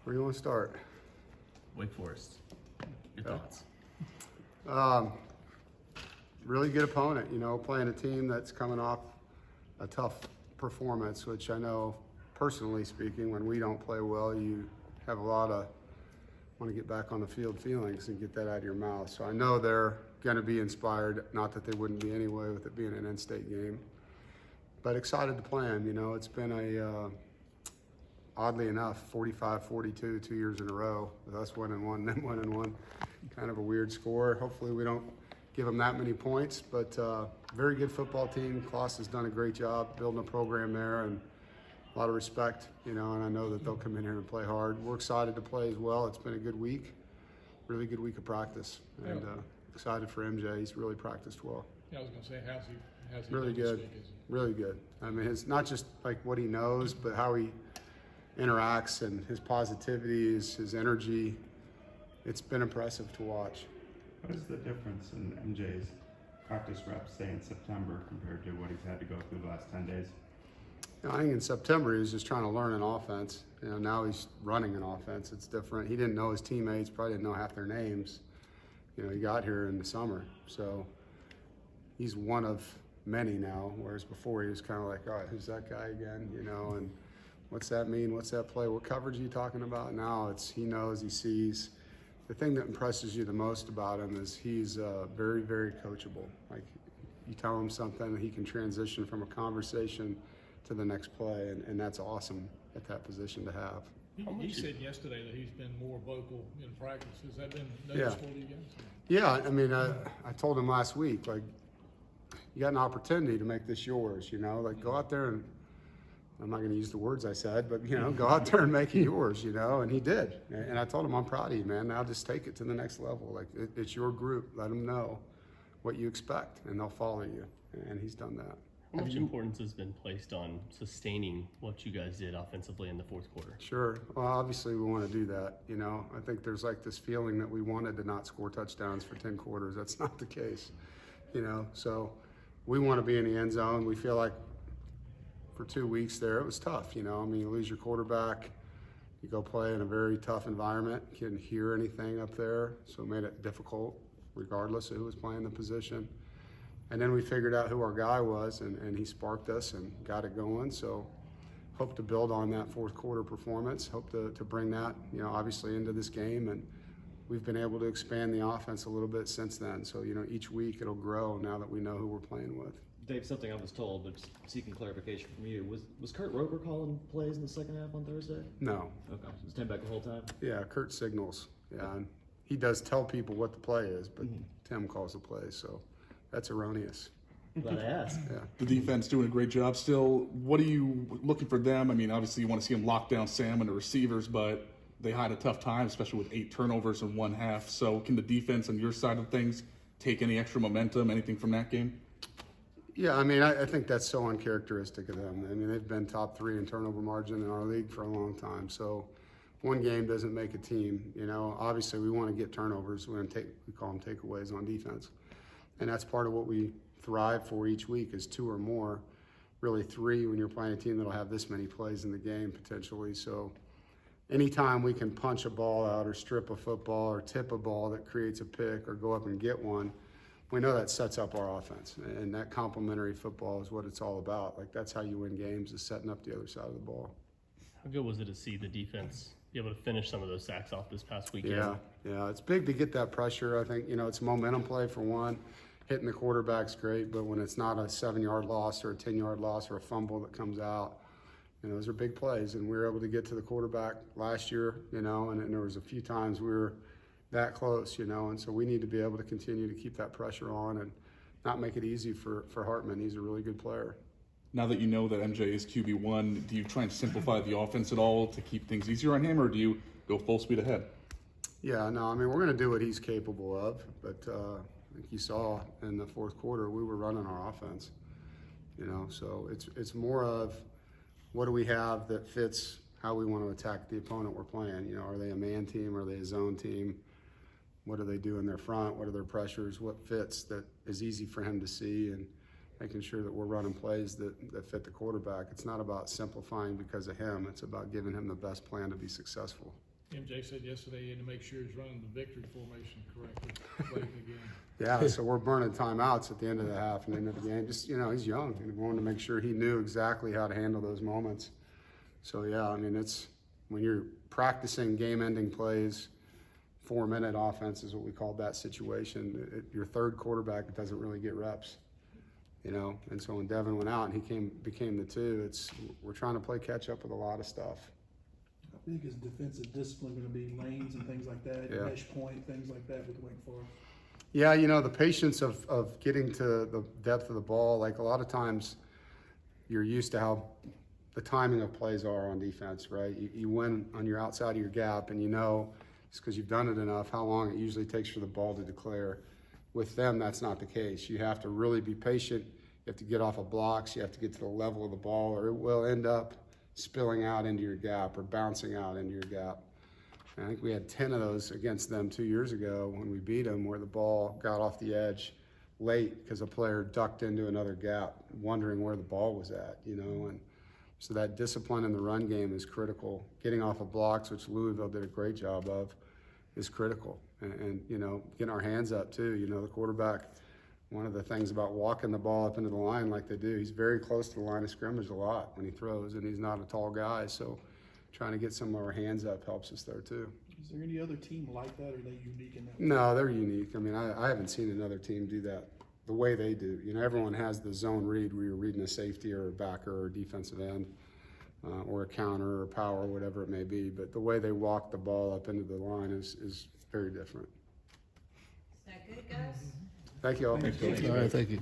Where do you want to start? Wake Forest. Your thoughts? Really good opponent, playing a team that's coming off a tough performance, which I know, personally speaking, when we don't play well, you have a lot of want to get back on the field feelings and get that out of your mouth. So I know they're going to be inspired, not that they wouldn't be anyway with it being an in-state game, but excited to play them. It's been oddly enough, 45-42 2 years in a row with us winning one, them winning one. Kind of a weird score. Hopefully we don't give them that many points, but very good football team. Klaus has done a great job building a program there, and a lot of respect, and I know that they'll come in here and play hard. We're excited to play as well. It's been a good week, really good week of practice, and excited for MJ. He's really practiced well. Yeah, I was going to say, how's he really done good, this week? really good. I mean, it's not just like what he knows, but how he interacts and his positivity, his energy. It's been impressive to watch. What is the difference in MJ's practice reps, say, in September compared to what he's had to go through the last 10 days? I think in September he was just trying to learn an offense. Now he's running an offense. It's different. He didn't know his teammates, probably didn't know half their names. He got here in the summer, so he's one of many now. Whereas before he was kind of like, all right, who's that guy again? And what's that mean? What's that play? What coverage are you talking about? Now he knows, he sees. The thing that impresses you the most about him is he's very, very coachable. Like, you tell him something, he can transition from a conversation to the next play, and that's awesome at that position to have. He said yesterday that he's been more vocal in practice. Has that been noticeable to you guys? Yeah, I mean, I told him last week, like, you got an opportunity to make this yours, like, go out there and, I'm not going to use the words I said, but, go out there and make it yours, and he did. And I told him, I'm proud of you, man. Now just take it to the next level. Like, it's your group. Let them know what you expect, and they'll follow you. And he's done that. How much importance has been placed on sustaining what you guys did offensively in the fourth quarter? Sure. Well, obviously we want to do that. I think there's like this feeling that we wanted to not score touchdowns for 10 quarters. That's not the case, So we want to be in the end zone. We feel like for 2 weeks there, it was tough. You lose your quarterback, you go play in a very tough environment, you couldn't hear anything up there, so it made it difficult regardless of who was playing the position. And then we figured out who our guy was, and he sparked us and got it going. So hope to build on that fourth quarter performance, hope to bring that, obviously into this game. And we've been able to expand the offense a little bit since then. So, each week it'll grow now that we know who we're playing with. Dave, something I was told, but just seeking clarification from you. Was Kurt Roper calling plays in the second half on Thursday? No. Okay, so stand back the whole time? Yeah, Kurt signals. Yeah, and he does tell people what the play is, but Tim calls the play, so that's erroneous. Glad I asked. Yeah. The defense doing a great job still. What are you looking for them? I mean, obviously you want to see them lock down Sam and the receivers, but they had a tough time, especially with 8 turnovers in one half. So can the defense on your side of things take any extra momentum, anything from that game? Yeah, I mean, I think that's so uncharacteristic of them. I mean, they've been top 3 in turnover margin in our league for a long time. So one game doesn't make a team. Obviously we want to get turnovers. We call them takeaways on defense. And that's part of what we thrive for each week is 2 or more, really 3 when you're playing a team that'll have this many plays in the game potentially. So anytime we can punch a ball out or strip a football or tip a ball that creates a pick or go up and get one, we know that sets up our offense. And that complementary football is what it's all about. Like, that's how you win games, is setting up the other side of the ball. How good was it to see the defense be able to finish some of those sacks off this past weekend? Yeah, it's big to get that pressure. I think, it's a momentum play for one. Hitting the quarterback's great, but when it's not a 7-yard loss or a 10-yard loss or a fumble that comes out, those are big plays. And we were able to get to the quarterback last year, and there was a few times we were that close, and so we need to be able to continue to keep that pressure on and not make it easy for Hartman. He's a really good player. Now that you know that MJ is QB1, do you try and simplify the offense at all to keep things easier on him, or do you go full speed ahead? Yeah, no, I mean, we're going to do what he's capable of, but I think you saw in the fourth quarter we were running our offense, so it's more of what do we have that fits how we want to attack the opponent we're playing. Are they a man team? Are they a zone team? What do they do in their front? What are their pressures? What fits that is easy for him to see, and making sure that we're running plays that fit the quarterback. It's not about simplifying because of him. It's about giving him the best plan to be successful. MJ said yesterday he had to make sure he's running the victory formation correctly late in the game. Yeah, so we're burning timeouts at the end of the half and the end of the game. Just, you know, he's young and we wanted to make sure he knew exactly how to handle those moments. So yeah, I mean, it's when you're practicing game-ending plays, 4-minute offense is what we called that situation. Your third quarterback doesn't really get reps, you know. And so when Devin went out and he became the 2, we're trying to play catch up with a lot of stuff. How big is defensive discipline going to be? Lanes and things like that, Yeah. mesh point, things like that with Wake Forest. Yeah, you know, the patience of getting to the depth of the ball, like a lot of times you're used to how the timing of plays are on defense, right? You win on your outside of your gap, and you know, it's because you've done it enough, how long it usually takes for the ball to declare. With them, that's not the case. You have to really be patient. You have to get off of blocks. You have to get to the level of the ball, or it will end up spilling out into your gap or bouncing out into your gap. And I think we had 10 of those against them 2 years ago when we beat them, where the ball got off the edge late because a player ducked into another gap, wondering where the ball was at, you know. And so that discipline in the run game is critical. Getting off of blocks, which Louisville did a great job of, is critical. And you know, getting our hands up too. You know, the quarterback, one of the things about walking the ball up into the line like they do, he's very close to the line of scrimmage a lot when he throws, and he's not a tall guy. So trying to get some of our hands up helps us there too. Is there any other team like that, or are they unique in that? No, they're unique. I mean, I haven't seen another team do that the way they do. You know, everyone has the zone read where you're reading a safety or a backer or a defensive end or a counter or power, whatever it may be. But the way they walk the ball up into the line is very different. Is that good, guys? Thank you all. Thanks, Coach. All right, thank you.